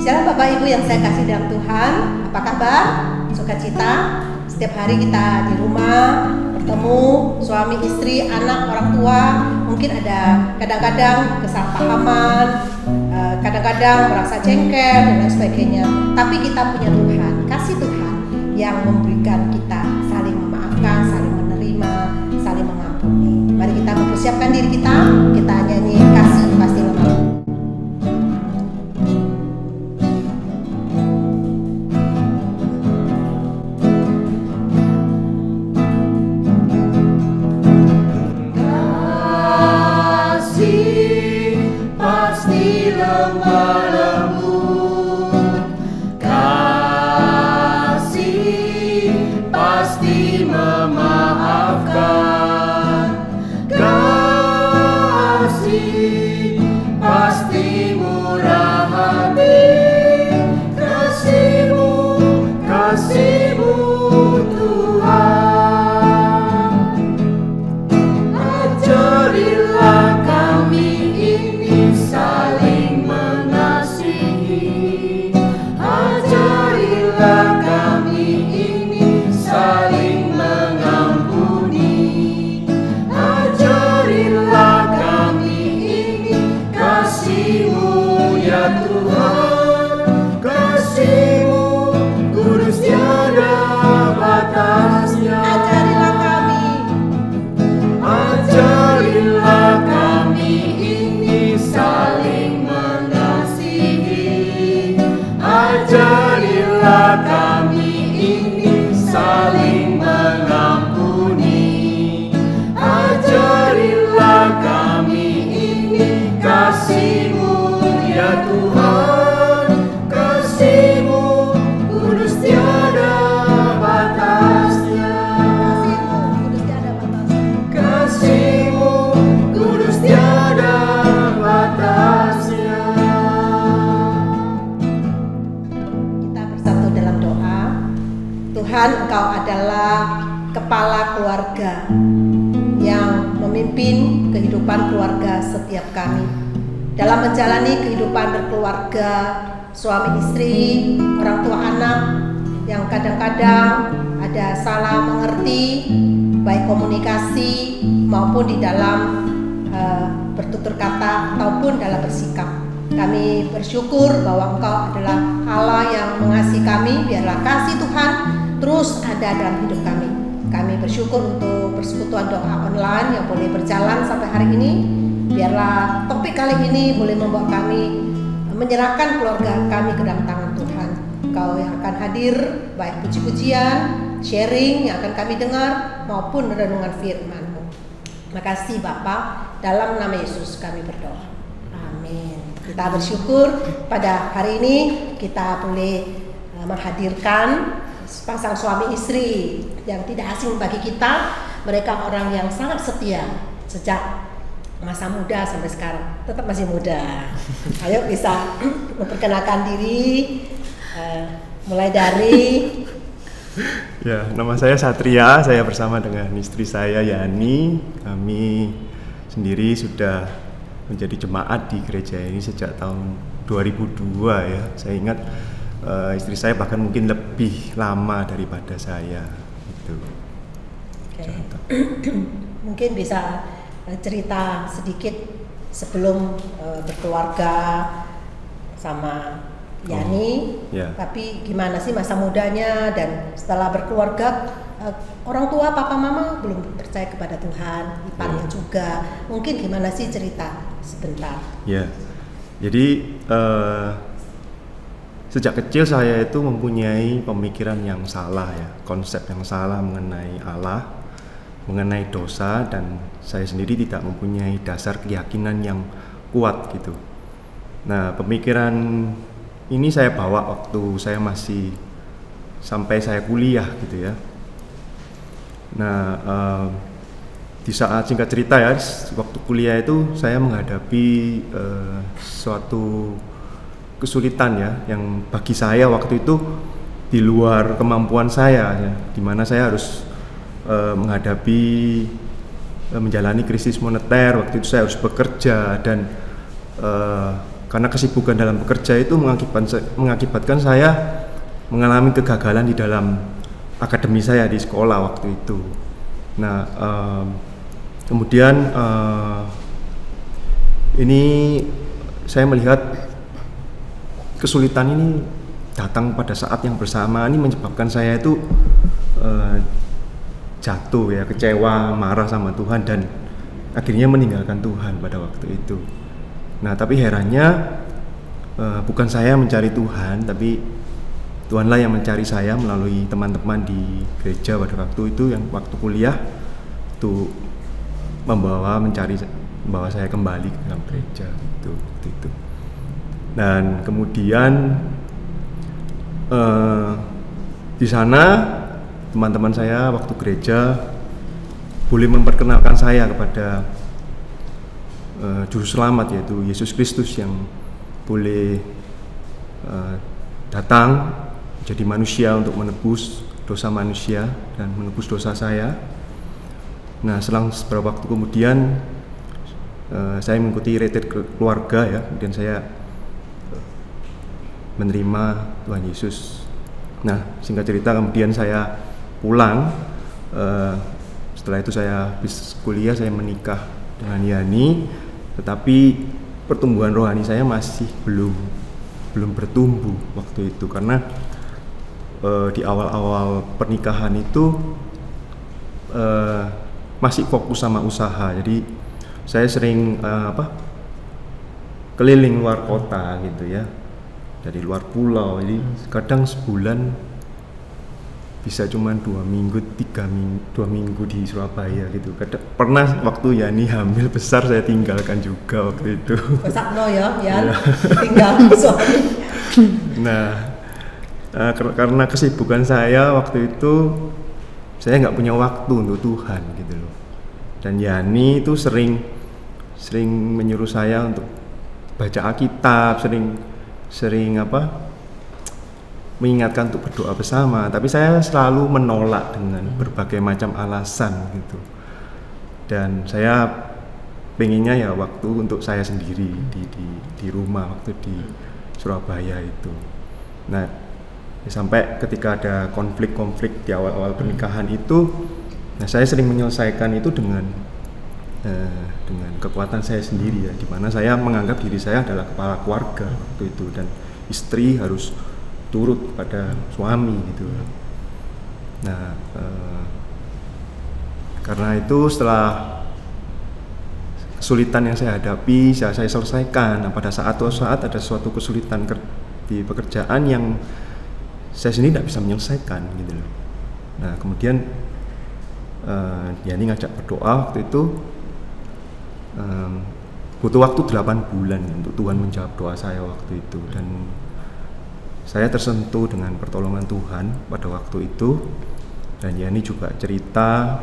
Shalom Bapak Ibu yang saya kasih dalam Tuhan. Apa kabar? Sukacita? Setiap hari kita di rumah bertemu suami, istri, anak, orang tua. Mungkin ada kadang-kadang kesalahpahaman, kadang-kadang merasa jengkel dan lain sebagainya. Tapi kita punya Tuhan, kasih Tuhan yang memberikan kita saling memaafkan, saling menerima, saling mengampuni. Mari kita mempersiapkan diri kita nyanyi kasih pasti lemah. Tuhan, Engkau adalah kepala keluarga yang memimpin kehidupan keluarga setiap kami. Dalam menjalani kehidupan berkeluarga, suami istri, orang tua anak, yang kadang-kadang ada salah mengerti, baik komunikasi maupun di dalam bertutur kata ataupun dalam bersikap. Kami bersyukur bahwa Engkau adalah Allah yang mengasihi kami. Biarlah kasih Tuhan terus ada dalam hidup kami. Kami bersyukur untuk persekutuan doa online yang boleh berjalan sampai hari ini. Biarlah topik kali ini boleh membawa kami menyerahkan keluarga kami ke dalam tangan Tuhan. Engkau yang akan hadir, baik puji-pujian, sharing yang akan kami dengar maupun renungan firman-Mu. Terima kasih Bapa, dalam nama Yesus kami berdoa. Amin. Kita bersyukur pada hari ini kita boleh menghadirkan pasang suami istri yang tidak asing bagi kita. Mereka orang yang sangat setia sejak masa muda sampai sekarang, tetap masih muda. Ayo bisa memperkenalkan diri, mulai dari ya, nama saya Satria, saya bersama dengan istri saya Yani. Kami sendiri sudah menjadi jemaat di gereja ini sejak tahun 2002 ya. Saya ingat istri saya bahkan mungkin lebih lama daripada saya gitu. Okay. Mungkin bisa cerita sedikit sebelum berkeluarga sama Yani, tapi gimana sih masa mudanya dan setelah berkeluarga, orang tua papa mama belum percaya kepada Tuhan, iparnya juga. Mungkin gimana sih cerita sebentar? Ya, jadi sejak kecil saya itu mempunyai pemikiran yang salah ya, konsep yang salah mengenai Allah, mengenai dosa, dan saya sendiri tidak mempunyai dasar keyakinan yang kuat gitu. Nah, pemikiran ini saya bawa waktu saya masih sampai saya kuliah gitu ya. Nah, di saat singkat cerita ya, waktu kuliah itu saya menghadapi suatu kesulitan ya, yang bagi saya waktu itu di luar kemampuan saya ya, di mana saya harus menghadapi menjalani krisis moneter. Waktu itu saya harus bekerja dan karena kesibukan dalam bekerja itu mengakibatkan saya mengalami kegagalan di dalam akademi saya di sekolah waktu itu. Nah, kemudian ini saya melihat kesulitan ini datang pada saat yang bersamaan, ini menyebabkan saya itu jatuh ya, kecewa, marah sama Tuhan dan akhirnya meninggalkan Tuhan pada waktu itu. Nah, tapi herannya bukan saya mencari Tuhan, tapi Tuhanlah yang mencari saya melalui teman-teman di gereja pada waktu itu, yang waktu kuliah itu membawa saya kembali ke dalam gereja itu. Dan kemudian di sana teman-teman saya waktu gereja boleh memperkenalkan saya kepada Juru Selamat, yaitu Yesus Kristus, yang boleh datang jadi manusia untuk menebus dosa manusia dan menebus dosa saya. Nah, selang beberapa waktu kemudian saya mengikuti retreat keluarga ya, kemudian saya menerima Tuhan Yesus. Nah, singkat cerita kemudian saya pulang. Setelah itu saya habis kuliah, saya menikah dengan Yani, tetapi pertumbuhan rohani saya masih belum bertumbuh waktu itu, karena di awal-awal pernikahan itu masih fokus sama usaha. Jadi saya sering keliling luar kota gitu ya, dari luar pulau. Jadi kadang sebulan bisa cuma 2 minggu, 2 minggu di Surabaya gitu. Kadang pernah waktu Yani hamil besar saya tinggalkan juga waktu itu. Sakno ya, tinggal suami. Nah, karena kesibukan saya waktu itu, saya nggak punya waktu untuk Tuhan gitu loh. Dan Yani itu sering menyuruh saya untuk baca Alkitab, sering mengingatkan untuk berdoa bersama, tapi saya selalu menolak dengan berbagai macam alasan gitu. Dan saya pengennya ya waktu untuk saya sendiri di rumah waktu di Surabaya itu. Nah, sampai ketika ada konflik-konflik di awal-awal pernikahan itu, nah saya sering menyelesaikan itu dengan kekuatan saya sendiri ya, di mana saya menganggap diri saya adalah kepala keluarga waktu itu, dan istri harus turut pada suami gitu. Nah, karena itu setelah kesulitan yang saya hadapi, saya selesaikan. Nah, pada saat ada suatu kesulitan di pekerjaan yang saya sendiri tidak bisa menyelesaikan gitu loh. Nah, kemudian Yani ngajak berdoa waktu itu. Butuh waktu 8 bulan untuk Tuhan menjawab doa saya waktu itu, dan saya tersentuh dengan pertolongan Tuhan pada waktu itu. Dan Yani juga cerita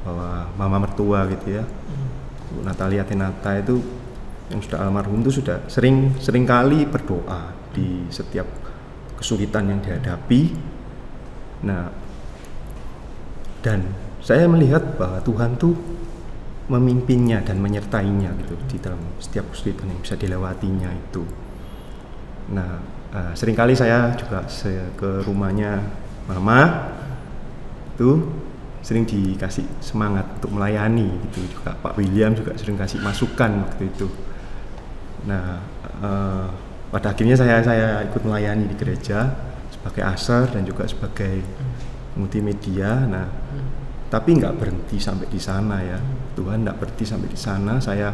bahwa mama mertua gitu ya, Bu Natalia Tenata itu yang sudah almarhum itu sudah sering kali berdoa di setiap kesulitan yang dihadapi. Nah, dan saya melihat bahwa Tuhan tuh memimpinnya dan menyertainya gitu di dalam setiap kesulitan yang bisa dilewatinya itu. Nah, seringkali saya juga ke rumahnya mama itu sering dikasih semangat untuk melayani gitu. Juga Pak William juga sering kasih masukan waktu itu. Nah, pada akhirnya saya ikut melayani di gereja sebagai usher dan juga sebagai multimedia. Nah, tapi nggak berhenti sampai di sana ya. Tuhan nggak berhenti sampai di sana. Saya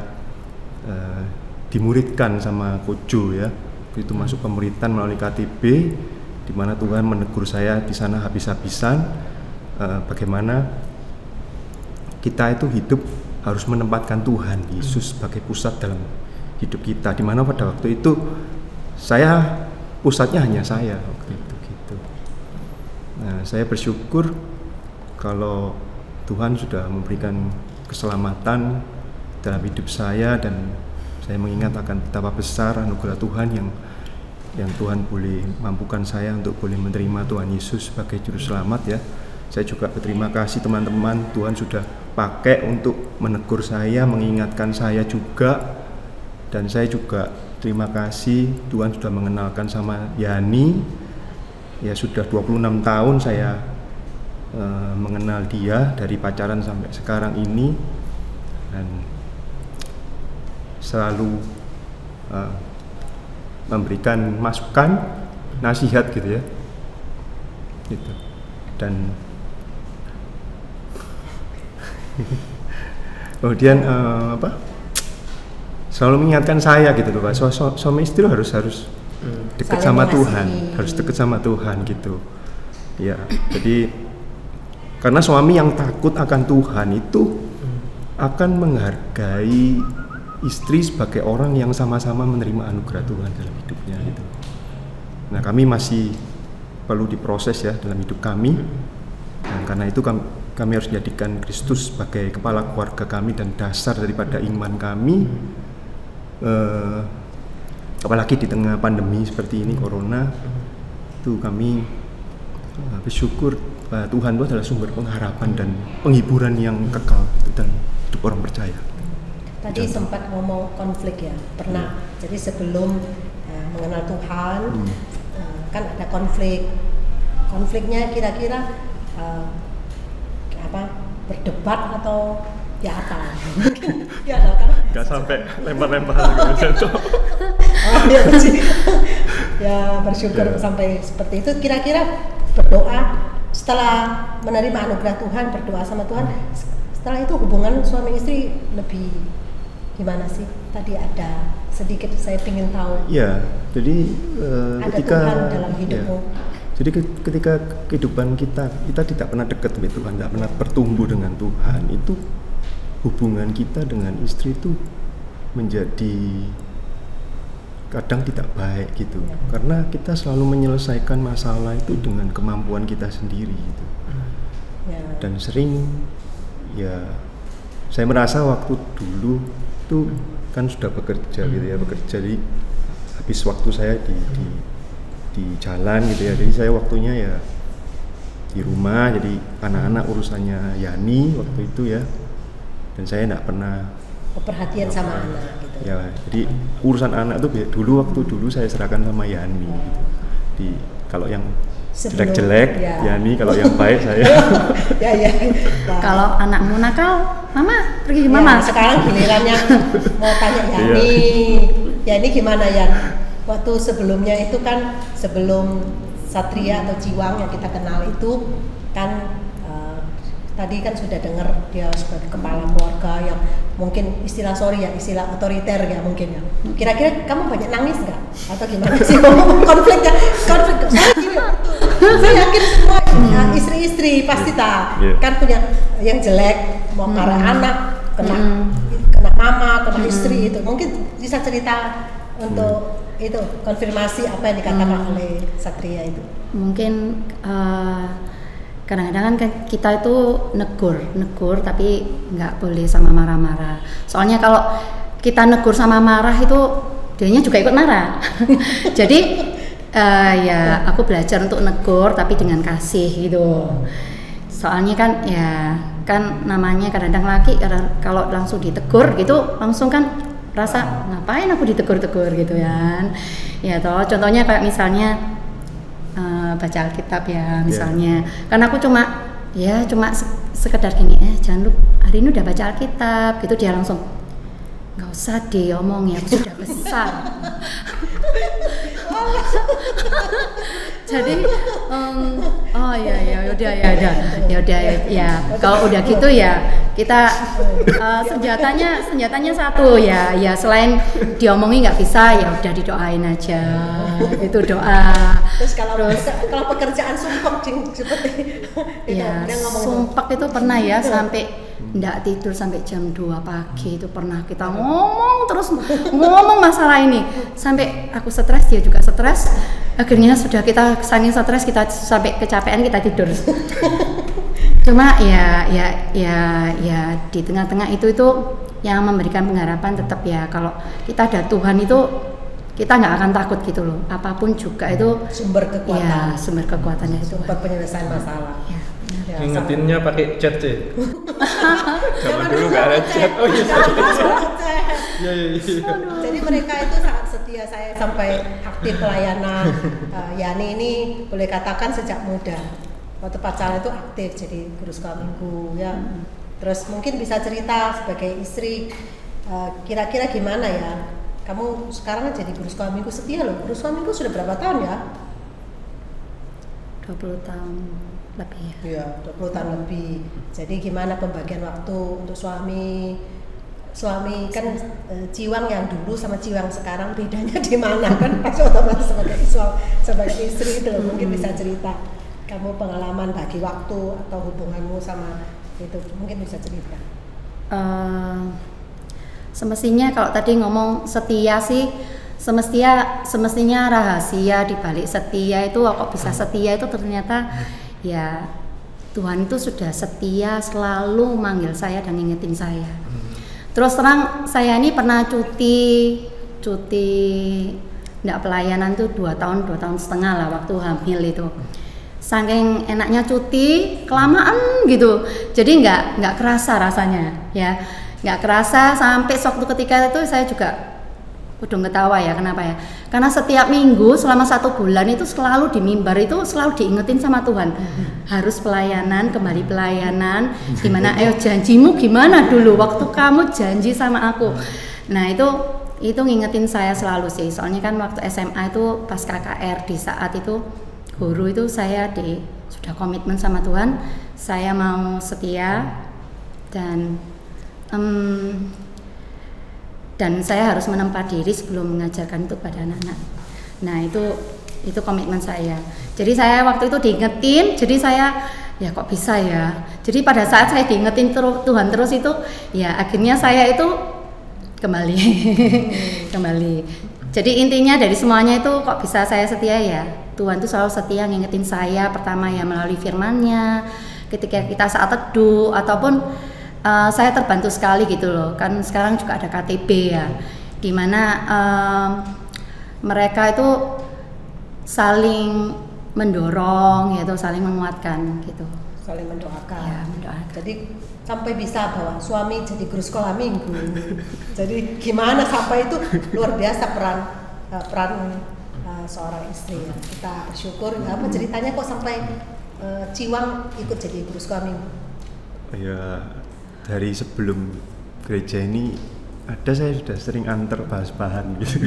dimuridkan sama Kojo ya. Itu masuk pemuritan melalui KTB, di mana Tuhan menegur saya di sana habis-habisan. Bagaimana kita itu hidup harus menempatkan Tuhan Yesus sebagai pusat dalam hidup kita. Di mana pada waktu itu saya pusatnya hanya saya waktu itu gitu. Nah, saya bersyukur kalau Tuhan sudah memberikan keselamatan dalam hidup saya, dan saya mengingat akan betapa besar anugerah Tuhan yang Tuhan boleh mampukan saya untuk boleh menerima Tuhan Yesus sebagai Juru Selamat ya. Saya juga berterima kasih teman-teman, Tuhan sudah pakai untuk menegur saya, mengingatkan saya juga Dan saya juga terima kasih Tuhan sudah mengenalkan sama Yani. Ya sudah 26 tahun saya mengenal dia dari pacaran sampai sekarang ini, dan selalu memberikan masukan, nasihat gitu ya, gitu. Dan kemudian selalu mengingatkan saya gitu loh Pak, suami istri harus dekat sama Tuhan, harus dekat sama Tuhan gitu ya. Jadi karena suami yang takut akan Tuhan itu akan menghargai istri sebagai orang yang sama-sama menerima anugerah Tuhan dalam hidupnya gitu. Nah, kami masih perlu diproses ya dalam hidup kami, dan karena itu kami harus menjadikan Kristus sebagai kepala keluarga kami dan dasar daripada iman kami. Apalagi di tengah pandemi seperti ini, corona, itu kami bersyukur Tuhan itu adalah sumber pengharapan dan penghiburan yang kekal gitu, dan hidup orang percaya. Tadi sempat ngomong konflik ya, pernah. Jadi sebelum mengenal Tuhan, kan ada konflik. Konfliknya kira-kira berdebat atau ya apa? Ya kan? Gak sampai lempar-lempar gitu. Ya bersyukur sampai seperti itu. Kira-kira berdoa setelah menerima anugerah Tuhan, berdoa sama Tuhan, setelah itu hubungan suami istri lebih gimana sih? Tadi ada sedikit saya ingin tahu. Ya, jadi ketika Tuhan dalam hidupmu. Ya, jadi ketika kehidupan kita tidak pernah dekat dengan Tuhan, tidak pernah bertumbuh dengan Tuhan, itu hubungan kita dengan istri itu menjadi kadang tidak baik gitu, karena kita selalu menyelesaikan masalah itu dengan kemampuan kita sendiri gitu. Dan sering ya saya merasa waktu dulu itu kan sudah bekerja gitu ya, bekerja, jadi habis waktu saya di jalan gitu ya, jadi saya waktunya ya di rumah, jadi anak-anak urusannya Yani waktu itu ya, dan saya tidak pernah perhatian sama anak gitu. Ya, jadi urusan anak itu waktu dulu saya serahkan sama Yani gitu. Kalau yang jelek-jelek Yani, kalau yang baik saya. Ya. Kalau anakmu nakal, Mama pergi ke Mama. Sekarang gilirannya mau tanya Yani. Yani gimana ya? Waktu sebelumnya itu kan, sebelum Satria atau Jiwang yang kita kenal itu kan tadi kan sudah dengar dia sebagai kepala keluarga yang mungkin istilah otoriter ya mungkin ya. Kira-kira kamu banyak nangis nggak? Atau gimana sih konflik? Saya yakin semua istri-istri pasti kan punya yang jelek, mau marah anak, kena mama, kena istri itu. Mungkin bisa cerita untuk itu konfirmasi apa yang dikatakan oleh Satria itu. Mungkin kadang-kadang kan kita itu negur tapi nggak boleh sama marah-marah. Soalnya kalau kita negur sama marah itu dianya juga ikut marah. Jadi ya aku belajar untuk negur tapi dengan kasih gitu. Soalnya kan ya kan namanya kadang-kadang laki kalau langsung ditegur gitu langsung kan rasa ngapain aku ditegur-tegur gitu kan. Ya toh contohnya kayak misalnya baca Alkitab ya misalnya, kan aku cuma sekedar gini, jangan lupa hari ini udah baca Alkitab gitu, dia langsung nggak usah deh omong ya, aku sudah besar. Jadi ya udah kalau udah gitu ya kita senjatanya satu ya selain diomongin nggak bisa ya udah didoain aja, itu doa. Terus kalau pekerjaan sumpek seperti ya sumpek itu pernah ya sampai nggak tidur sampai jam 2 pagi itu pernah, kita ngomong masalah ini sampai aku stres, dia juga stres, akhirnya sudah kita saking stres kita sampai kecapean kita tidur. Cuma ya di tengah-tengah itu yang memberikan pengharapan tetap ya kalau kita ada Tuhan itu kita nggak akan takut gitu loh, apapun juga itu sumber kekuatan. Ya, sumber kekuatannya itu sumber penyelesaian masalah. Ya, ingetinnya pakai chat sih. Zaman dulu nggak ada chat. Oh iya. Jadi mereka itu sangat setia, saya sampai aktif pelayanan. Yani ini boleh katakan sejak muda. Waktu pacaran itu aktif jadi guru sekolah minggu ya. Terus mungkin bisa cerita sebagai istri, kira-kira gimana ya? Kamu sekarang jadi guru sekolah minggu setia loh. Guru sekolah minggu sudah berapa tahun ya? 20 tahun lebih ya. Iya, 20 tahun lebih. Jadi gimana pembagian waktu untuk suami? Suami kan Ciwang yang dulu sama Ciwang sekarang bedanya di mana kan? Pas otomatis sebagai istri itu loh, mungkin bisa cerita. Kamu pengalaman bagi waktu atau hubunganmu sama itu mungkin bisa cerita. Semestinya kalau tadi ngomong setia sih, semestinya rahasia di balik setia itu, kok bisa setia itu ternyata ya Tuhan itu sudah setia selalu manggil saya dan ngingetin saya. Terus terang saya ini pernah cuti enggak pelayanan tuh 2 tahun setengah lah waktu hamil itu. Saking enaknya cuti kelamaan gitu, jadi nggak kerasa rasanya ya, nggak kerasa sampai suatu ketika itu saya juga udah ketawa ya. Kenapa ya? Karena setiap minggu selama 1 bulan itu selalu di mimbar itu selalu diingetin sama Tuhan, harus pelayanan, kembali pelayanan, gimana, ayo janjimu gimana dulu waktu kamu janji sama aku. Nah itu ngingetin saya selalu sih, soalnya kan waktu SMA itu pas KKR di saat itu guru itu saya sudah komitmen sama Tuhan, saya mau setia dan saya harus menempa diri sebelum mengajarkan itu pada anak-anak. Nah itu komitmen saya. Jadi saya waktu itu diingetin, jadi saya ya kok bisa ya. Jadi pada saat saya diingetin Tuhan terus itu, ya akhirnya saya itu kembali. Jadi intinya dari semuanya itu kok bisa saya setia ya. Tuhan itu selalu setia ngingetin saya, pertama ya melalui firman-Nya, ketika kita saat teduh ataupun saya terbantu sekali gitu loh, kan sekarang juga ada KTB ya, dimana mereka itu saling mendorong yaitu saling menguatkan gitu. Saling mendoakan. Ya, mendoakan. Jadi sampai bisa bawa suami jadi guru sekolah minggu. Jadi gimana sampai itu luar biasa peran seorang istri ya. Kita bersyukur. Apa ceritanya kok sampai Ciwang ikut jadi guru sekolah minggu? Ya dari sebelum gereja ini saya sudah sering antar bahas-bahan gitu.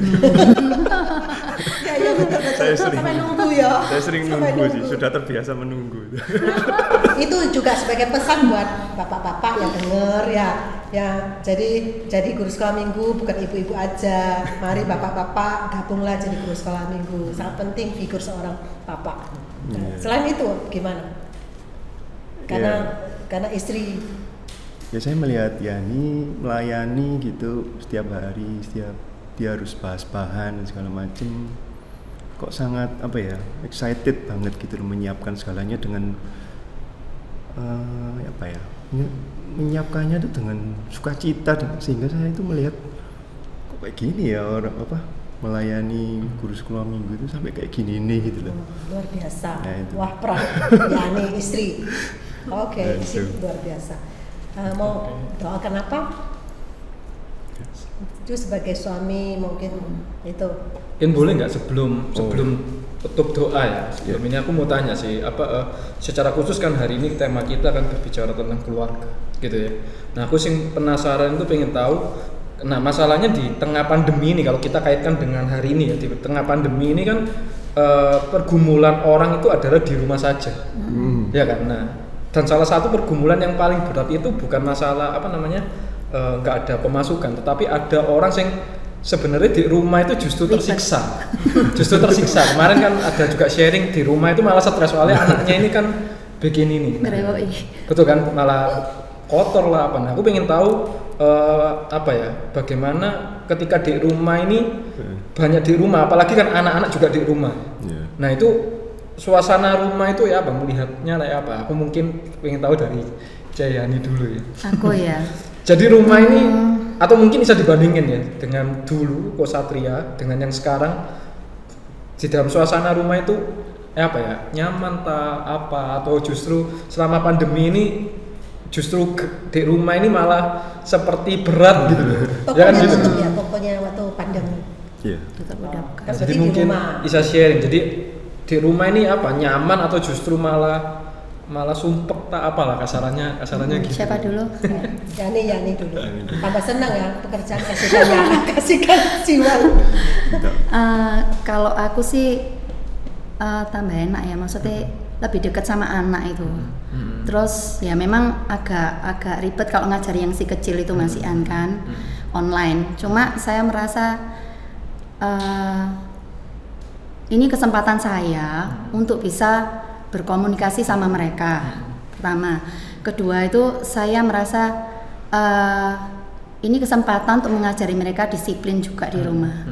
Ya betul. Saya sering nunggu ya. Saya sering nunggu sih, sudah terbiasa menunggu. Itu juga sebagai pesan buat bapak-bapak yang dengar ya jadi guru sekolah minggu bukan ibu-ibu aja. Mari bapak-bapak gabunglah jadi guru sekolah minggu. Sangat penting figur seorang bapak. Selain itu gimana? Karena istri. Ya saya melihat Yani melayani gitu setiap hari, dia harus bahas-bahan dan segala macem. Kok sangat excited banget gitu menyiapkan segalanya dengan menyiapkannya itu dengan sukacita, sehingga saya itu melihat kok kayak gini ya orang melayani guru sekolah minggu itu sampai kayak gini nih gitu loh. Luar biasa. Nah, wah peran Yani istri. Oke, luar biasa. Mau doakan apa? Itu sebagai suami mungkin itu. Mungkin boleh nggak sebelum tutup doa ya. Sebelum ini aku mau tanya sih, secara khusus kan hari ini tema kita kan berbicara tentang keluarga, gitu ya. Nah aku sih penasaran itu pengen tahu. Nah masalahnya di tengah pandemi ini, kalau kita kaitkan dengan hari ini ya, di tengah pandemi ini kan pergumulan orang itu adalah di rumah saja, ya kan. Nah dan salah satu pergumulan yang paling berat itu bukan masalah nggak ada pemasukan, tetapi ada orang yang sebenarnya di rumah itu justru tersiksa. Kemarin kan ada juga sharing di rumah itu malah stres soalnya anaknya ini kan begini nih. Betul kan, malah kotor lah apa. Nah, aku pengen tahu bagaimana ketika di rumah ini banyak di rumah, apalagi kan anak-anak juga di rumah. Nah itu suasana rumah itu ya melihatnya kayak apa? Aku mungkin pengen tahu dari Jayani dulu ya. Aku ya. Jadi rumah ini atau mungkin bisa dibandingin ya dengan dulu Kosatria dengan yang sekarang, di dalam suasana rumah itu nyaman atau justru selama pandemi ini justru di rumah ini malah seperti berat gitu. Ya Tokonya kan gitu. tutup ya, tokonya waktu pandemi. Iya. Tetap udah buka. Kan Jadi berarti di mungkin rumah. bisa sharing. Jadi di rumah ini apa? Nyaman atau justru malah sumpek tak apalah kasarannya gitu. Siapa dulu? Yani dulu. Tambah senang ya pekerjaan kasihkan jiwa. Kalau aku sih tambah enak ya, maksudnya lebih dekat sama anak itu. Terus ya memang agak ribet kalau ngajari yang si kecil itu masih kan online. Cuma saya merasa ini kesempatan saya untuk bisa berkomunikasi sama mereka. Pertama, kedua itu saya merasa ini kesempatan untuk mengajari mereka disiplin juga di rumah.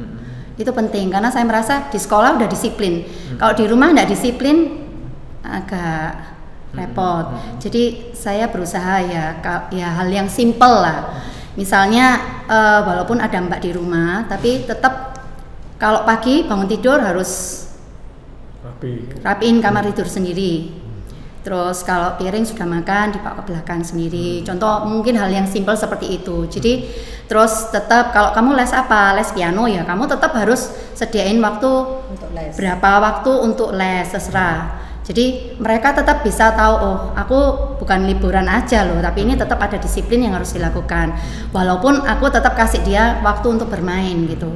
Itu penting karena saya merasa di sekolah udah disiplin. Kalau di rumah nggak disiplin agak repot. Jadi saya berusaha ya hal yang simple lah. Misalnya walaupun ada mbak di rumah, tapi tetap kalau pagi bangun tidur harus rapiin kamar tidur sendiri. Terus kalau piring sudah makan dibawa ke belakang sendiri. Contoh mungkin hal yang simpel seperti itu. Jadi terus tetap kalau kamu les apa? Les piano ya kamu tetap harus sediain waktu Untuk les. berapa waktu untuk les terserah. Jadi mereka tetap bisa tahu oh aku bukan liburan aja loh, tapi ini tetap ada disiplin yang harus dilakukan. Walaupun aku tetap kasih dia waktu untuk bermain gitu.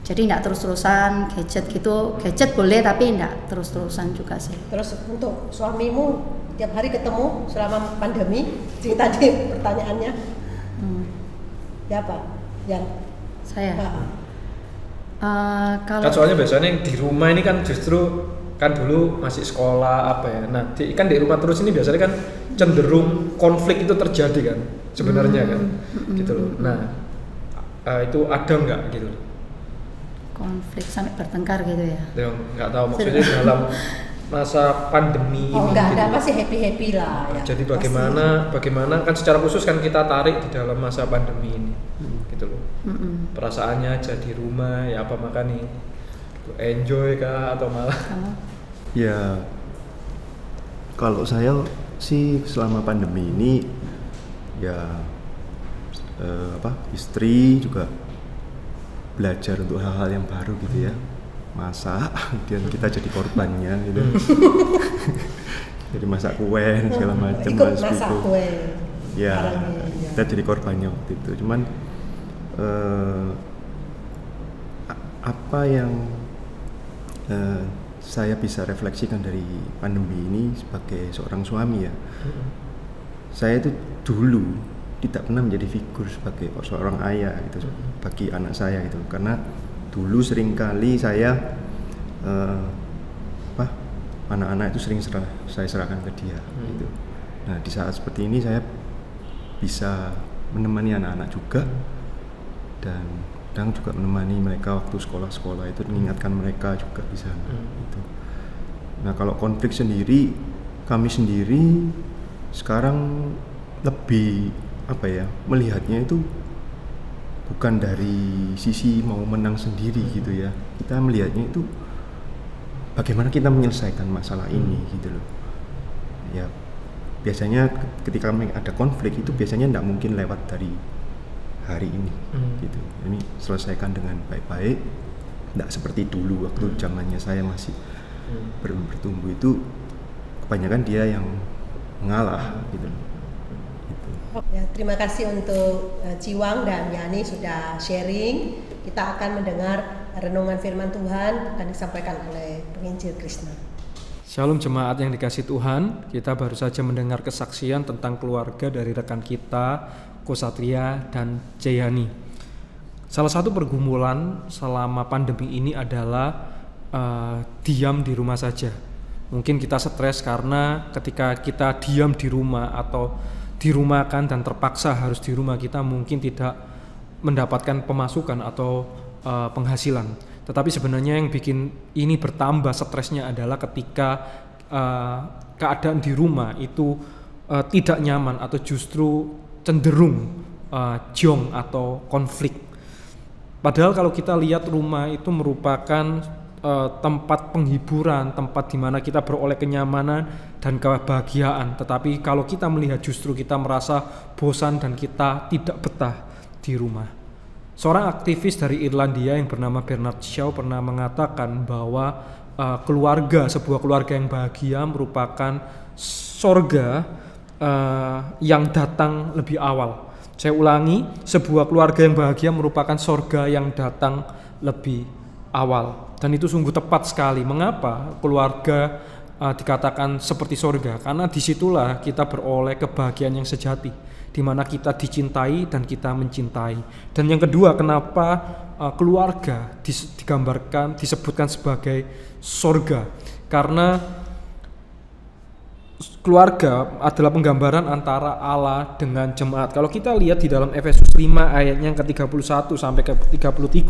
Jadi tidak terus-terusan gadget gitu, gadget boleh tapi tidak terus-terusan juga sih. Terus untuk suamimu tiap hari ketemu selama pandemi, tadi pertanyaannya, ya apa? Yang Saya kalau Kan soalnya biasanya di rumah ini kan justru kan dulu masih sekolah apa ya. Nah, kan di rumah terus ini biasanya kan cenderung konflik itu terjadi kan sebenarnya kan. Gitu loh. Nah, itu ada nggak gitu? konflik sampai bertengkar gitu ya. Yang nggak tahu maksudnya dalam masa pandemi oh ini. enggak ada gitu. pasti happy lah ya. Jadi bagaimana kan secara khusus kan kita tarik di dalam masa pandemi ini, gitu loh. Perasaannya aja di rumah ya apa makan nih, enjoy kah atau malah? Kamu? Ya, kalau saya sih selama pandemi ini ya istri juga belajar untuk hal-hal yang baru gitu ya, masak dan kita jadi korbannya gitu. Jadi masak kue dan segala macam. Ikut masak kue. Ya, Barangnya, ya. kita jadi korbannya waktu itu. Cuman apa yang saya bisa refleksikan dari pandemi ini sebagai seorang suami ya, saya itu dulu tidak pernah menjadi figur sebagai seorang ayah gitu bagi anak saya gitu, karena dulu seringkali saya anak-anak itu sering saya serahkan ke dia gitu. Nah di saat seperti ini saya bisa menemani anak-anak juga dan kadang juga menemani mereka waktu sekolah-sekolah itu, mengingatkan mereka juga di sana gitu. Nah kalau konflik sendiri, kami sendiri sekarang lebih melihatnya itu bukan dari sisi mau menang sendiri gitu ya. Kita melihatnya itu bagaimana kita menyelesaikan masalah ini gitu loh. Ya biasanya ketika ada konflik itu biasanya tidak mungkin lewat dari hari ini gitu. Ini selesaikan dengan baik-baik. Tidak seperti dulu waktu zamannya saya masih bertumbuh itu kebanyakan dia yang mengalah gitu. Ya, terima kasih untuk Ciwang dan Yani sudah sharing. Kita akan mendengar renungan firman Tuhan akan disampaikan oleh penginjil Krishna. Shalom jemaat yang dikasih Tuhan, kita baru saja mendengar kesaksian tentang keluarga dari rekan kita, Kosatria dan Jayani. Salah satu pergumulan selama pandemi ini adalah diam di rumah saja. Mungkin kita stres karena ketika kita diam di rumah atau dirumahkan dan terpaksa harus di rumah, kita mungkin tidak mendapatkan pemasukan atau penghasilan. Tetapi sebenarnya yang bikin ini bertambah stresnya adalah ketika keadaan di rumah itu tidak nyaman atau justru cenderung jong atau konflik. Padahal kalau kita lihat rumah itu merupakan tempat penghiburan, tempat di mana kita beroleh kenyamanan dan kebahagiaan. Tetapi kalau kita melihat justru kita merasa bosan dan kita tidak betah di rumah. Seorang aktivis dari Irlandia yang bernama Bernard Shaw pernah mengatakan bahwa sebuah keluarga yang bahagia merupakan sorga yang datang lebih awal. Saya ulangi, sebuah keluarga yang bahagia merupakan sorga yang datang lebih awal. Dan itu sungguh tepat sekali. Mengapa keluarga dikatakan seperti sorga? Karena disitulah kita beroleh kebahagiaan yang sejati, di mana kita dicintai dan kita mencintai. Dan yang kedua, kenapa keluarga disebutkan sebagai sorga? Karena keluarga adalah penggambaran antara Allah dengan jemaat. Kalau kita lihat di dalam Efesus 5 ayatnya yang ke-31 sampai ke-33,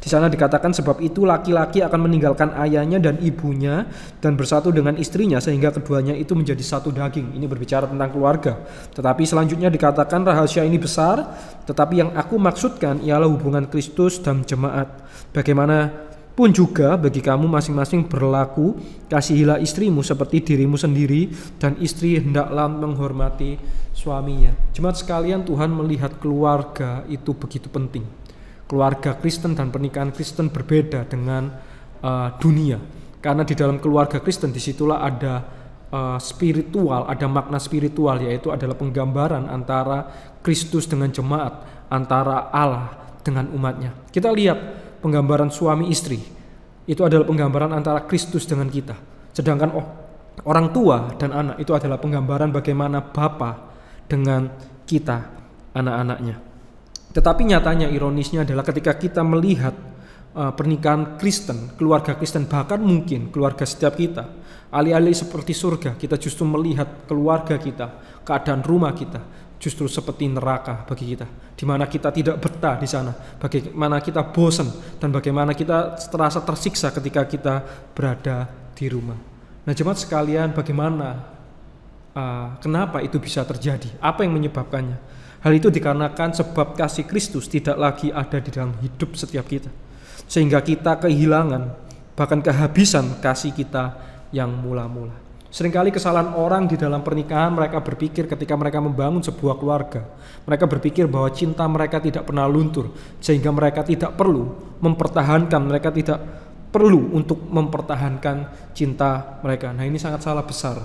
di sana dikatakan sebab itu laki-laki akan meninggalkan ayahnya dan ibunya dan bersatu dengan istrinya sehingga keduanya itu menjadi satu daging. Ini berbicara tentang keluarga. Tetapi selanjutnya dikatakan rahasia ini besar, tetapi yang aku maksudkan ialah hubungan Kristus dan jemaat. Bagaimana pun juga bagi kamu masing-masing berlaku, kasihilah istrimu seperti dirimu sendiri, dan istri hendaklah menghormati suaminya. Jemaat sekalian, Tuhan melihat keluarga itu begitu penting. Keluarga Kristen dan pernikahan Kristen berbeda dengan dunia, karena di dalam keluarga Kristen disitulah ada spiritual, ada makna spiritual, yaitu adalah penggambaran antara Kristus dengan jemaat, antara Allah dengan umatnya. Kita lihat penggambaran suami istri itu adalah penggambaran antara Kristus dengan kita. Sedangkan orang tua dan anak itu adalah penggambaran bagaimana Bapa dengan kita, anak-anaknya. Tetapi nyatanya ironisnya adalah ketika kita melihat pernikahan Kristen, keluarga Kristen, bahkan mungkin keluarga setiap kita, alih-alih seperti surga, kita justru melihat keluarga kita, keadaan rumah kita justru seperti neraka bagi kita, di mana kita tidak betah di sana, bagaimana kita bosan dan bagaimana kita terasa tersiksa ketika kita berada di rumah. Nah, jemaat sekalian, bagaimana kenapa itu bisa terjadi? Apa yang menyebabkannya? Hal itu dikarenakan sebab kasih Kristus tidak lagi ada di dalam hidup setiap kita, sehingga kita kehilangan bahkan kehabisan kasih kita yang mula-mula. Seringkali kesalahan orang di dalam pernikahan, mereka berpikir ketika mereka membangun sebuah keluarga, mereka berpikir bahwa cinta mereka tidak pernah luntur, sehingga mereka tidak perlu mempertahankan, mereka tidak perlu untuk mempertahankan cinta mereka. Nah, ini sangat salah besar,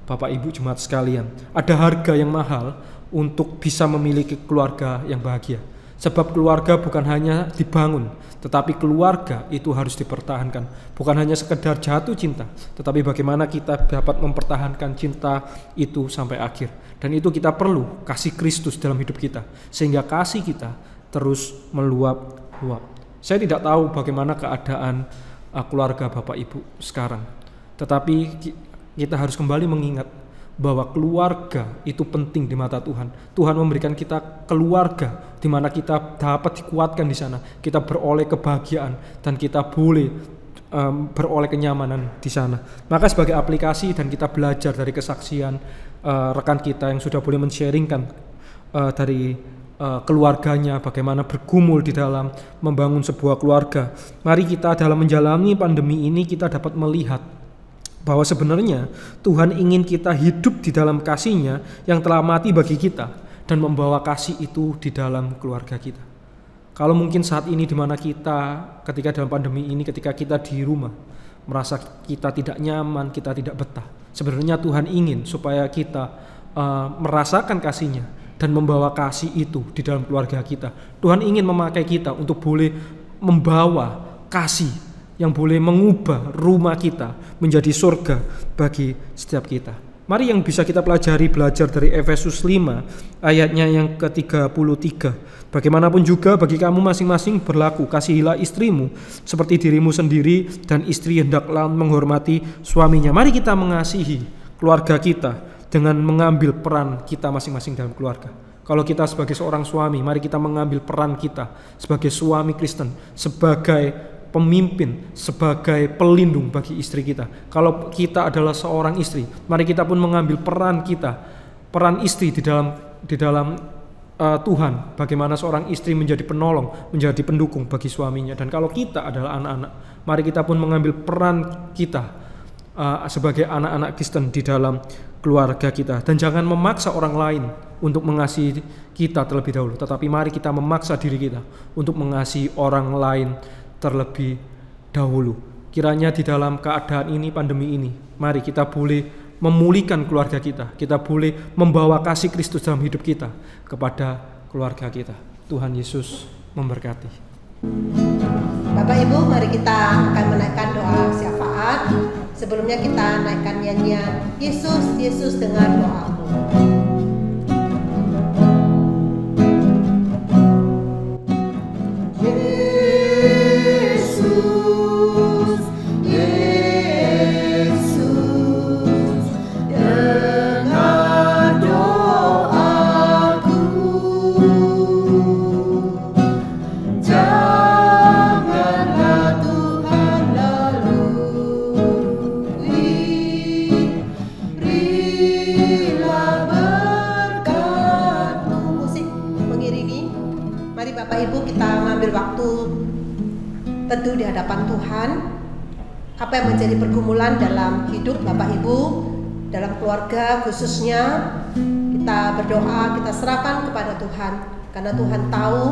Bapak Ibu jemaat sekalian. Ada harga yang mahal untuk bisa memiliki keluarga yang bahagia. Sebab keluarga bukan hanya dibangun, tetapi keluarga itu harus dipertahankan. Bukan hanya sekedar jatuh cinta, tetapi bagaimana kita dapat mempertahankan cinta itu sampai akhir. Dan itu kita perlu kasih Kristus dalam hidup kita, sehingga kasih kita terus meluap-luap. Saya tidak tahu bagaimana keadaan keluarga Bapak Ibu sekarang, tetapi kita harus kembali mengingat bahwa keluarga itu penting di mata Tuhan. Tuhan memberikan kita keluarga di mana kita dapat dikuatkan di sana, kita beroleh kebahagiaan dan kita boleh beroleh kenyamanan di sana. Maka sebagai aplikasi dan kita belajar dari kesaksian rekan kita yang sudah boleh men-sharingkan dari keluarganya, bagaimana bergumul di dalam membangun sebuah keluarga. Mari kita dalam menjalani pandemi ini kita dapat melihat bahwa sebenarnya Tuhan ingin kita hidup di dalam kasih-Nya yang telah mati bagi kita dan membawa kasih itu di dalam keluarga kita. Kalau mungkin saat ini di mana kita ketika dalam pandemi ini, ketika kita di rumah merasa kita tidak nyaman, kita tidak betah, sebenarnya Tuhan ingin supaya kita merasakan kasih-Nya dan membawa kasih itu di dalam keluarga kita. Tuhan ingin memakai kita untuk boleh membawa kasih yang boleh mengubah rumah kita menjadi surga bagi setiap kita. Mari yang bisa kita belajar dari Efesus 5 ayatnya yang ke-33. Bagaimanapun juga bagi kamu masing-masing berlaku, kasihilah istrimu seperti dirimu sendiri, dan istri hendaklah menghormati suaminya. Mari kita mengasihi keluarga kita dengan mengambil peran kita masing-masing dalam keluarga. Kalau kita sebagai seorang suami, mari kita mengambil peran kita sebagai suami Kristen, sebagai pemimpin, sebagai pelindung bagi istri kita. Kalau kita adalah seorang istri, mari kita pun mengambil peran kita, peran istri di dalam Tuhan, bagaimana seorang istri menjadi penolong, menjadi pendukung bagi suaminya. Dan kalau kita adalah anak-anak, mari kita pun mengambil peran kita sebagai anak-anak Kristen di dalam keluarga kita. Dan jangan memaksa orang lain untuk mengasihi kita terlebih dahulu, tetapi mari kita memaksa diri kita untuk mengasihi orang lain terlebih dahulu. Kiranya di dalam keadaan ini, pandemi ini, mari kita boleh memulihkan keluarga kita. Kita boleh membawa kasih Kristus dalam hidup kita kepada keluarga kita. Tuhan Yesus memberkati. Bapak Ibu, mari kita akan menaikkan doa syafaat. Sebelumnya kita naikkan nyanyian Yesus, Yesus dengar doaku. Teduh di hadapan Tuhan, apa yang menjadi pergumulan dalam hidup Bapak Ibu, dalam keluarga khususnya, kita berdoa, kita serahkan kepada Tuhan, karena Tuhan tahu,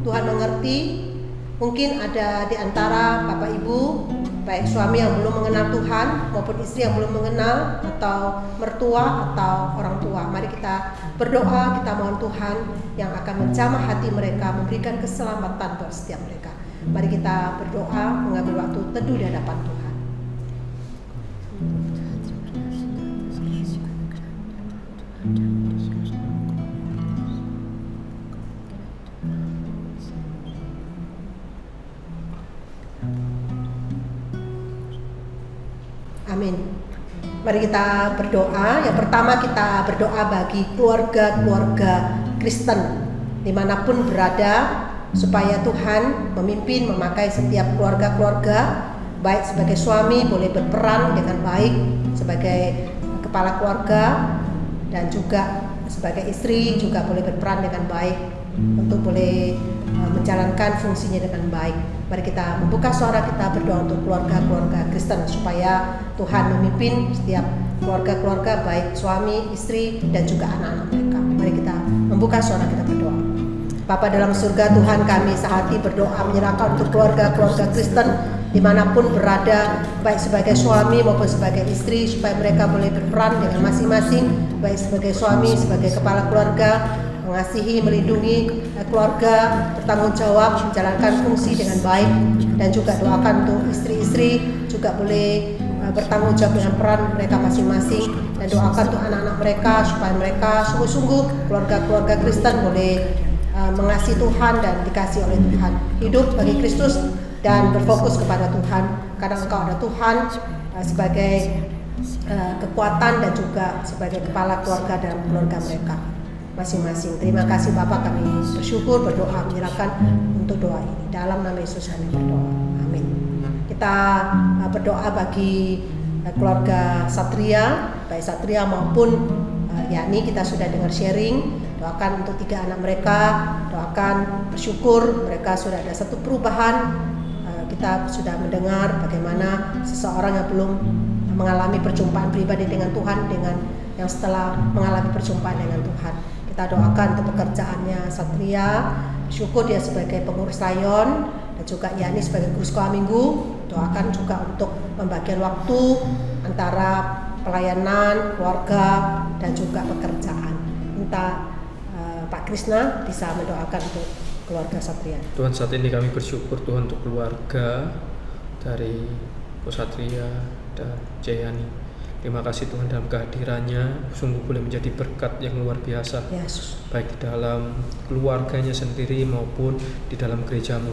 Tuhan mengerti. Mungkin ada di antara Bapak Ibu, baik suami yang belum mengenal Tuhan maupun istri yang belum mengenal, atau mertua atau orang tua. Mari kita berdoa, kita mohon Tuhan yang akan menjamah hati mereka, memberikan keselamatan buat setiap mereka. Mari kita berdoa, mengambil waktu teduh di hadapan Tuhan. Amin. Mari kita berdoa. Yang pertama kita berdoa bagi keluarga-keluarga Kristen dimanapun berada, supaya Tuhan memimpin, memakai setiap keluarga-keluarga, baik sebagai suami boleh berperan dengan baik sebagai kepala keluarga, dan juga sebagai istri juga boleh berperan dengan baik untuk boleh menjalankan fungsinya dengan baik. Mari kita membuka suara, kita berdoa untuk keluarga-keluarga Kristen supaya Tuhan memimpin setiap keluarga-keluarga, baik suami, istri, dan juga anak-anak mereka. Mari kita membuka suara, kita berdoa. Bapa dalam surga, Tuhan, kami sehati berdoa menyerahkan untuk keluarga-keluarga Kristen dimanapun berada, baik sebagai suami maupun sebagai istri, supaya mereka boleh berperan dengan masing-masing, baik sebagai suami, sebagai kepala keluarga, mengasihi, melindungi keluarga, bertanggung jawab, menjalankan fungsi dengan baik, dan juga doakan untuk istri-istri juga boleh bertanggung jawab dengan peran mereka masing-masing, dan doakan untuk anak-anak mereka supaya mereka sungguh-sungguh keluarga-keluarga Kristen boleh mengasihi Tuhan dan dikasihi oleh Tuhan, hidup bagi Kristus dan berfokus kepada Tuhan, karena Engkau ada Tuhan sebagai kekuatan dan juga sebagai kepala keluarga dalam keluarga mereka masing-masing. Terima kasih Bapak, kami bersyukur, berdoa, menyerahkan untuk doa ini. Dalam nama Yesus kami berdoa. Amin. Kita berdoa bagi keluarga Satria, baik Satria maupun Yani. Kita sudah dengar sharing. Doakan untuk 3 anak mereka, doakan, bersyukur mereka sudah ada satu perubahan. Kita sudah mendengar bagaimana seseorang yang belum mengalami perjumpaan pribadi dengan Tuhan, dengan yang setelah mengalami perjumpaan dengan Tuhan. Kita doakan untuk pekerjaannya Satria, syukur dia sebagai pengurus rayon, dan juga Yani sebagai guru sekolah minggu. Doakan juga untuk pembagian waktu antara pelayanan, keluarga, dan juga pekerjaan. Minta Pak Krisna bisa mendoakan untuk keluarga Satria. Tuhan, saat ini kami bersyukur Tuhan untuk keluarga dari Ko Satria dan Jayani. Terima kasih Tuhan, dalam kehadirannya sungguh boleh menjadi berkat yang luar biasa, Yes. baik di dalam keluarganya sendiri maupun di dalam gerejamu.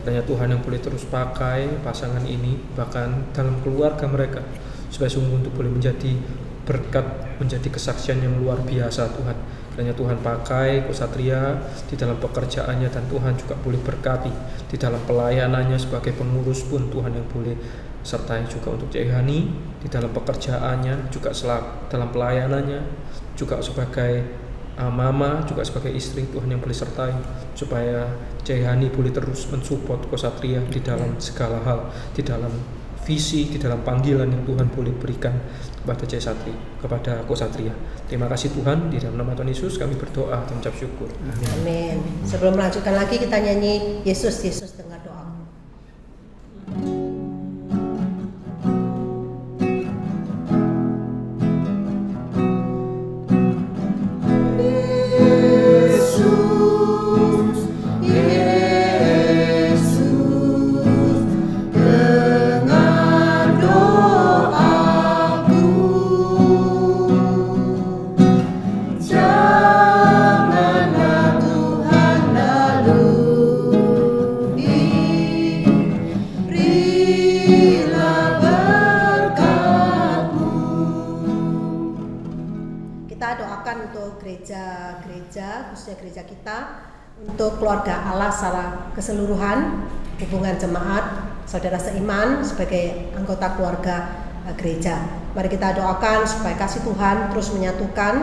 Hanya Tuhan yang boleh terus pakai pasangan ini, bahkan dalam keluarga mereka, supaya sungguh untuk boleh menjadi berkat, menjadi kesaksian yang luar biasa Tuhan. Hanya Tuhan pakai Ko Satria di dalam pekerjaannya, dan Tuhan juga boleh berkati di dalam pelayanannya sebagai pengurus pun Tuhan yang boleh sertai juga untuk Jayani di dalam pekerjaannya, juga dalam pelayanannya, juga sebagai Mama juga sebagai istri Tuhan yang boleh sertai supaya Cehani boleh terus mensupport Ksatria di dalam segala hal, di dalam visi, di dalam panggilan yang Tuhan boleh berikan kepada kepada Ksatria. Terima kasih Tuhan, di dalam nama Tuhan Yesus kami berdoa dan ucap syukur. Amin. Sebelum melanjutkan lagi kita nyanyi Yesus, Yesus dengar doa. Khususnya gereja kita, untuk keluarga Allah secara keseluruhan, hubungan jemaat, saudara seiman sebagai anggota keluarga gereja. Mari kita doakan supaya kasih Tuhan terus menyatukan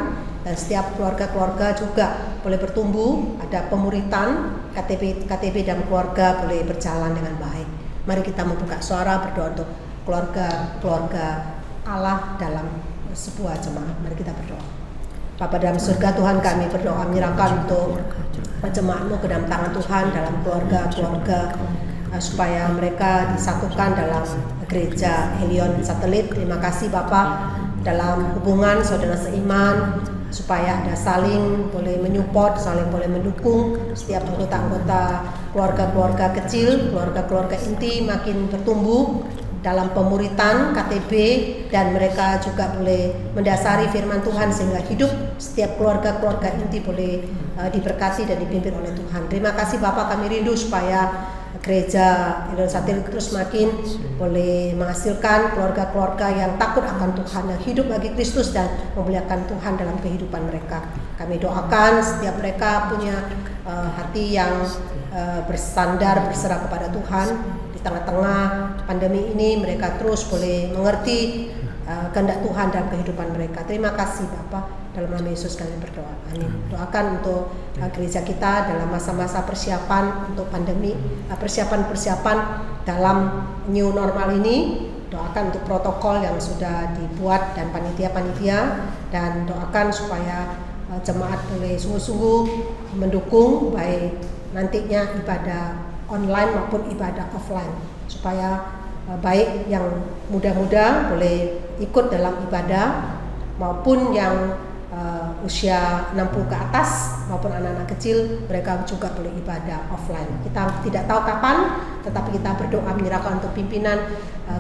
dan setiap keluarga-keluarga juga boleh bertumbuh, ada pemuritan, KTB dan keluarga boleh berjalan dengan baik. Mari kita membuka suara berdoa untuk keluarga Allah dalam sebuah jemaat. Mari kita berdoa. Bapa dalam surga, Tuhan, kami berdoa menyerahkan untuk jemaat-Mu ke dalam tangan Tuhan dalam keluarga-keluarga supaya mereka disatukan dalam gereja Helion Satelit. Terima kasih Bapa dalam hubungan saudara seiman supaya ada saling boleh menyupport, saling boleh mendukung setiap anggota-anggota keluarga-keluarga kecil, keluarga-keluarga inti makin bertumbuh dalam pemuritan KTB, dan mereka juga boleh mendasari firman Tuhan sehingga hidup setiap keluarga-keluarga inti boleh diberkati dan dipimpin oleh Tuhan. Terima kasih Bapak, kami rindu supaya gereja Helion Satelit terus makin boleh menghasilkan keluarga-keluarga yang takut akan Tuhan, yang hidup bagi Kristus dan memuliakan Tuhan dalam kehidupan mereka. Kami doakan setiap mereka punya hati yang bersandar, berserah kepada Tuhan. Tengah-tengah pandemi ini mereka terus boleh mengerti kehendak Tuhan dalam kehidupan mereka. Terima kasih Bapak, dalam nama Yesus kami berdoa. Amin. Doakan untuk gereja kita dalam masa-masa persiapan untuk pandemi, persiapan-persiapan dalam new normal ini. Doakan untuk protokol yang sudah dibuat dan panitia-panitia, dan doakan supaya jemaat boleh sungguh-sungguh mendukung baik nantinya ibadah online maupun ibadah offline, supaya baik yang muda-muda boleh ikut dalam ibadah maupun yang usia 60 ke atas maupun anak-anak kecil, mereka juga boleh ibadah offline. Kita tidak tahu kapan, tetapi kita berdoa menyerahkan untuk pimpinan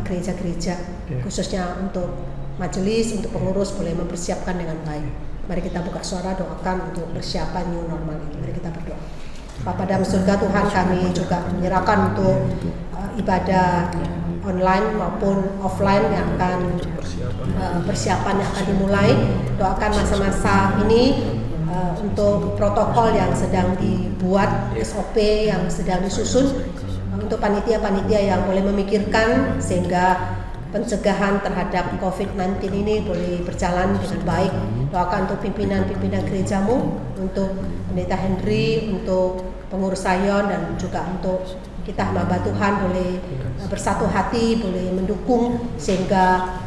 gereja-gereja, khususnya untuk majelis, untuk pengurus boleh mempersiapkan dengan baik. Mari kita buka suara, doakan untuk persiapan new normal ini. Mari kita berdoa. Bapa dalam surga, Tuhan, kami juga menyerahkan untuk ibadah online maupun offline yang akan persiapan yang akan dimulai. Doakan masa-masa ini untuk protokol yang sedang dibuat, SOP yang sedang disusun, untuk panitia-panitia yang boleh memikirkan sehingga pencegahan terhadap COVID-19 ini boleh berjalan dengan baik. Doakan untuk pimpinan-pimpinan gerejamu, untuk Pendeta Henry, untuk pengurus Sayon, dan juga untuk kita hamba Tuhan boleh bersatu hati, boleh mendukung sehingga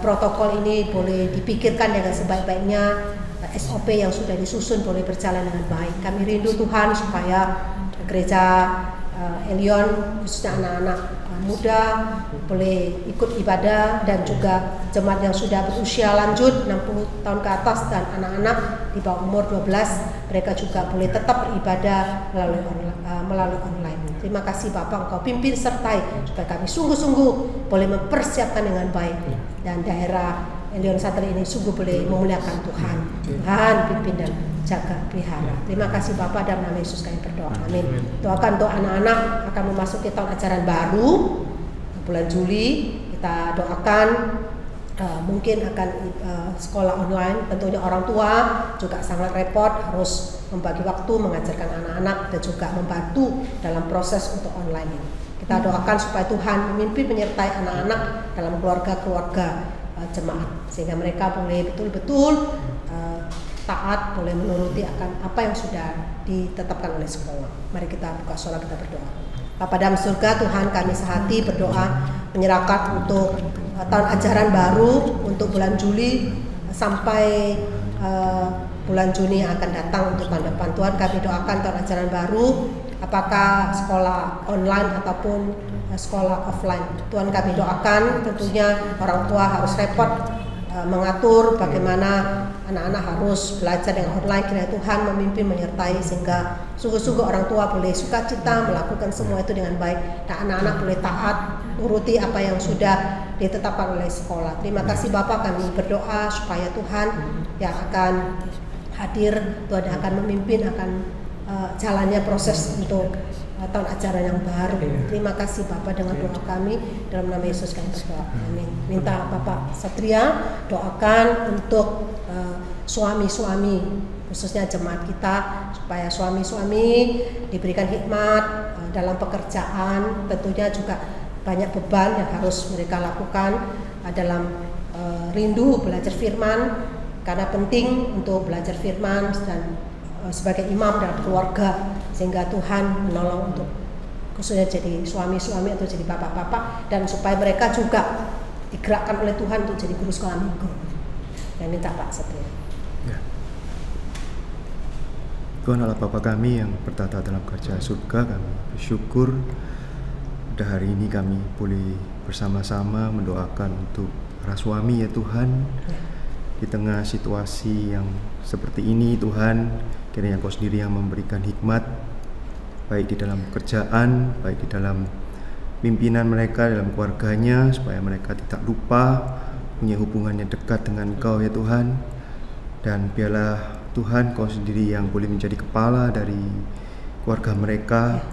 protokol ini boleh dipikirkan dengan sebaik-baiknya, SOP yang sudah disusun boleh berjalan dengan baik. Kami rindu Tuhan supaya gereja Helion, khususnya anak-anak muda boleh ikut ibadah, dan juga jemaat yang sudah berusia lanjut 60 tahun ke atas dan anak-anak di bawah umur 12, mereka juga boleh tetap beribadah melalui online. Terima kasih Bapak, Engkau pimpin sertai supaya kami sungguh-sungguh boleh mempersiapkan dengan baik, dan daerah Helion Satelit ini sungguh boleh memuliakan Tuhan. Tuhan pimpin dan jaga pelihara. Terima kasih Bapak, dalam nama Yesus kami berdoa. Amin. Doakan untuk anak-anak akan memasuki tahun ajaran baru bulan Juli. Kita doakan mungkin akan sekolah online. Tentunya orang tua juga sangat repot, harus membagi waktu mengajarkan anak-anak dan juga membantu dalam proses untuk online ini. Kita doakan supaya Tuhan memimpin menyertai anak-anak dalam keluarga-keluarga jemaat, sehingga mereka boleh betul-betul taat, boleh menuruti akan apa yang sudah ditetapkan oleh sekolah. Mari kita buka sholat, kita berdoa. Bapa dalam surga, Tuhan, kami sehati berdoa menyerahkan untuk tahun ajaran baru untuk bulan Juli sampai bulan Juni yang akan datang untuk tahun depan. Tuhan, kami doakan tahun ajaran baru, apakah sekolah online ataupun sekolah offline. Tuhan, kami doakan tentunya orang tua harus repot mengatur bagaimana anak-anak harus belajar dengan online. Kiranya Tuhan memimpin, menyertai sehingga sungguh-sungguh orang tua boleh sukacita melakukan semua itu dengan baik dan anak-anak boleh taat turuti apa yang sudah ditetapkan oleh sekolah. Terima kasih Bapak, kami berdoa supaya Tuhan yang akan hadir, Tuhan yang akan memimpin, akan jalannya proses untuk tahun ajaran yang baru. Terima kasih Bapak, dengan doa kami dalam nama Yesus kami berdoa. Amin. Minta Bapak Satria doakan untuk suami-suami, khususnya jemaat kita, supaya suami-suami diberikan hikmat dalam pekerjaan. Tentunya juga banyak beban yang harus mereka lakukan dalam rindu belajar firman, karena penting untuk belajar firman dan sebagai imam dalam keluarga, sehingga Tuhan menolong untuk khususnya jadi suami-suami atau jadi bapak-bapak, dan supaya mereka juga digerakkan oleh Tuhan untuk jadi guru sekolah minggu. Dan minta Pak Satria. Ya. Tuhan Allah Bapa kami yang bertata dalam kerajaan surga, kami bersyukur pada hari ini kami boleh bersama-sama mendoakan untuk para suami ya Tuhan. Ya. Di tengah situasi yang seperti ini Tuhan, kiranya Engkau sendiri yang memberikan hikmat, baik di dalam pekerjaan, baik di dalam pimpinan mereka, dalam keluarganya, supaya mereka tidak lupa punya hubungannya dekat dengan Engkau ya Tuhan. Dan biarlah Tuhan Engkau sendiri yang boleh menjadi kepala dari keluarga mereka.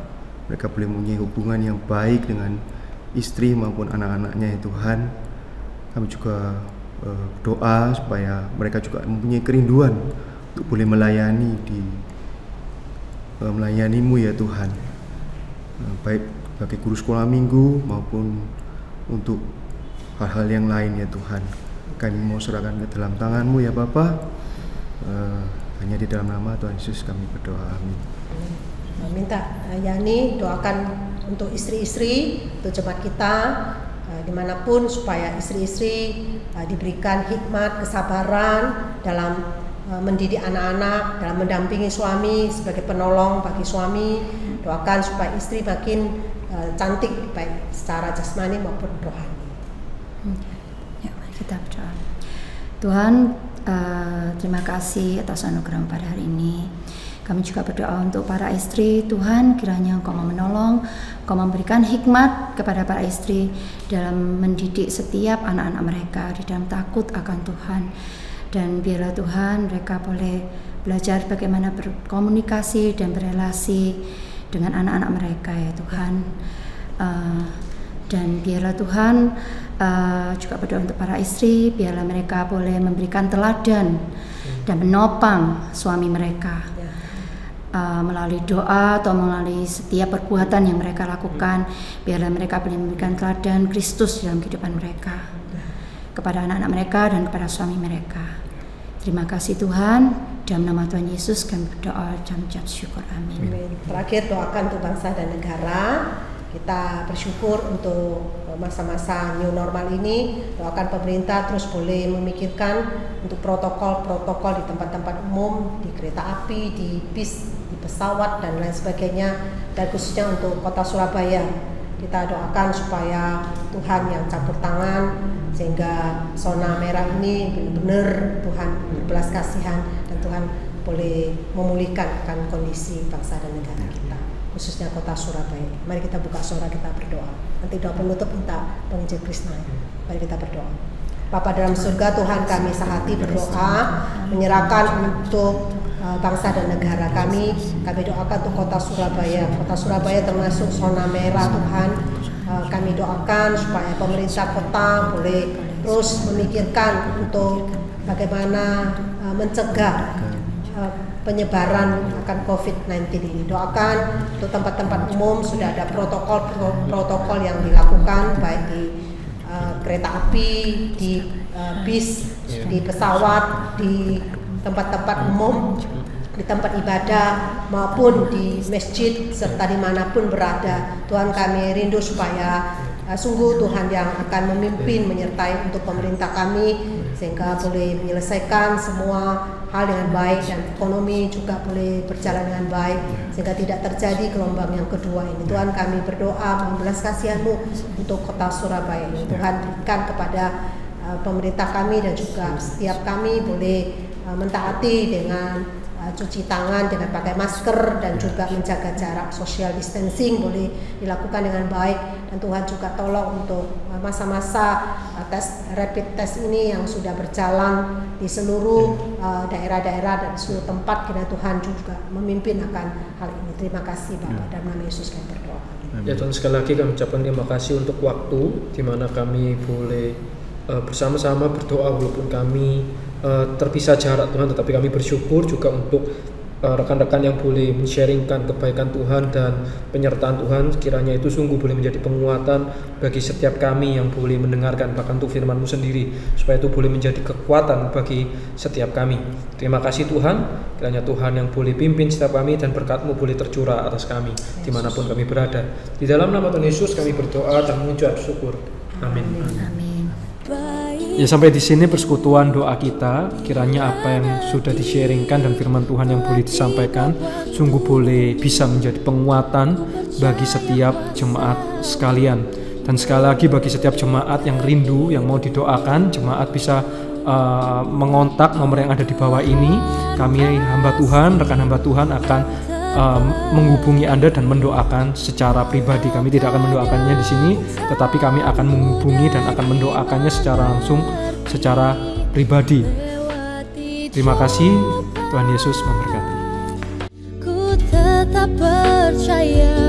Mereka boleh mempunyai hubungan yang baik dengan istri maupun anak-anaknya ya Tuhan. Kami juga doa supaya mereka juga mempunyai kerinduan untuk boleh melayanimu ya Tuhan, baik bagi guru sekolah minggu maupun untuk hal-hal yang lain ya Tuhan. Kami mau serahkan ke dalam tangan-Mu ya Bapa. Hanya di dalam nama Tuhan Yesus kami berdoa, amin. Minta Yani doakan untuk istri-istri, untuk jemaat kita dimanapun, supaya istri-istri diberikan hikmat, kesabaran dalam mendidik anak-anak, dalam mendampingi suami sebagai penolong bagi suami. Doakan supaya istri makin cantik, baik secara jasmani maupun rohani. Ya, mari kita berdoa. Tuhan, terima kasih atas anugerah pada hari ini. Kami juga berdoa untuk para istri. Tuhan, kiranya Engkau mau menolong, Engkau memberikan hikmat kepada para istri dalam mendidik setiap anak-anak mereka di dalam takut akan Tuhan. Dan biarlah Tuhan mereka boleh belajar bagaimana berkomunikasi dan berelasi dengan anak-anak mereka ya Tuhan. Dan biarlah Tuhan juga berdoa untuk para istri, biarlah mereka boleh memberikan teladan dan menopang suami mereka. Melalui doa atau melalui setiap perbuatan yang mereka lakukan, biarlah mereka boleh memberikan teladan Kristus dalam kehidupan mereka kepada anak-anak mereka dan kepada suami mereka. Terima kasih Tuhan, dalam nama Tuhan Yesus kami berdoa dan ucap syukur, amin. Terakhir doakan untuk bangsa dan negara. Kita bersyukur untuk masa-masa new normal ini. Doakan pemerintah terus boleh memikirkan untuk protokol-protokol di tempat-tempat umum, di kereta api, di bis, di pesawat dan lain sebagainya. Dan khususnya untuk kota Surabaya, kita doakan supaya Tuhan yang campur tangan, sehingga zona merah ini benar-benar Tuhan berbelas kasihan dan Tuhan boleh memulihkan akan kondisi bangsa dan negara kita, khususnya kota Surabaya. Mari kita buka suara, kita berdoa. Nanti doa penutup minta penginjil Krishna. Mari kita berdoa. Bapa dalam surga, Tuhan, kami sehati berdoa menyerahkan untuk bangsa dan negara kami. Kami doakan untuk kota Surabaya. Kota Surabaya termasuk zona merah Tuhan. Kami doakan supaya pemerintah kota boleh terus memikirkan untuk bagaimana mencegah penyebaran akan COVID-19 ini. Doakan untuk tempat-tempat umum sudah ada protokol yang dilakukan, baik di kereta api, di bis, di pesawat, di tempat-tempat umum, di tempat ibadah maupun di masjid serta dimanapun berada. Tuhan, kami rindu supaya sungguh Tuhan yang akan memimpin menyertai untuk pemerintah kami sehingga boleh menyelesaikan semua hal dengan baik dan ekonomi juga boleh berjalan dengan baik sehingga tidak terjadi gelombang yang kedua ini. Tuhan, kami berdoa membelas kasihan-Mu untuk kota Surabaya ini. Tuhan, berikan kepada pemerintah kami dan juga setiap kami boleh mentaati dengan cuci tangan dengan pakai masker dan juga menjaga jarak, social distancing boleh dilakukan dengan baik. Dan Tuhan juga tolong untuk masa-masa tes rapid test ini yang sudah berjalan di seluruh daerah-daerah dan seluruh tempat, kiranya Tuhan juga memimpin akan hal ini. Terima kasih Bapak, dan nama Yesus kami berdoa. Ya Tuhan, sekali lagi kami ucapkan terima kasih untuk waktu di mana kami boleh bersama-sama berdoa walaupun kami terpisah jarak Tuhan, tetapi kami bersyukur juga untuk rekan-rekan yang boleh men-sharingkan kebaikan Tuhan dan penyertaan Tuhan. Kiranya itu sungguh boleh menjadi penguatan bagi setiap kami yang boleh mendengarkan, bahkan untuk firman-Mu sendiri, supaya itu boleh menjadi kekuatan bagi setiap kami. Terima kasih Tuhan, kiranya Tuhan yang boleh pimpin setiap kami dan berkat-Mu boleh tercurah atas kami dimanapun kami berada. Di dalam nama Tuhan Yesus kami berdoa dan mengucap syukur. Amin. Amin. Ya, sampai di sini persekutuan doa kita. Kiranya apa yang sudah di-sharingkan dan firman Tuhan yang boleh disampaikan sungguh boleh bisa menjadi penguatan bagi setiap jemaat sekalian. Dan sekali lagi bagi setiap jemaat yang rindu, yang mau didoakan, jemaat bisa mengontak nomor yang ada di bawah ini. Kami hamba Tuhan, rekan hamba Tuhan akan menghubungi Anda dan mendoakan secara pribadi. Kami tidak akan mendoakannya di sini, tetapi kami akan menghubungi dan akan mendoakannya secara langsung, secara pribadi. Terima kasih, Tuhan Yesus memberkati. Ku tetap percaya.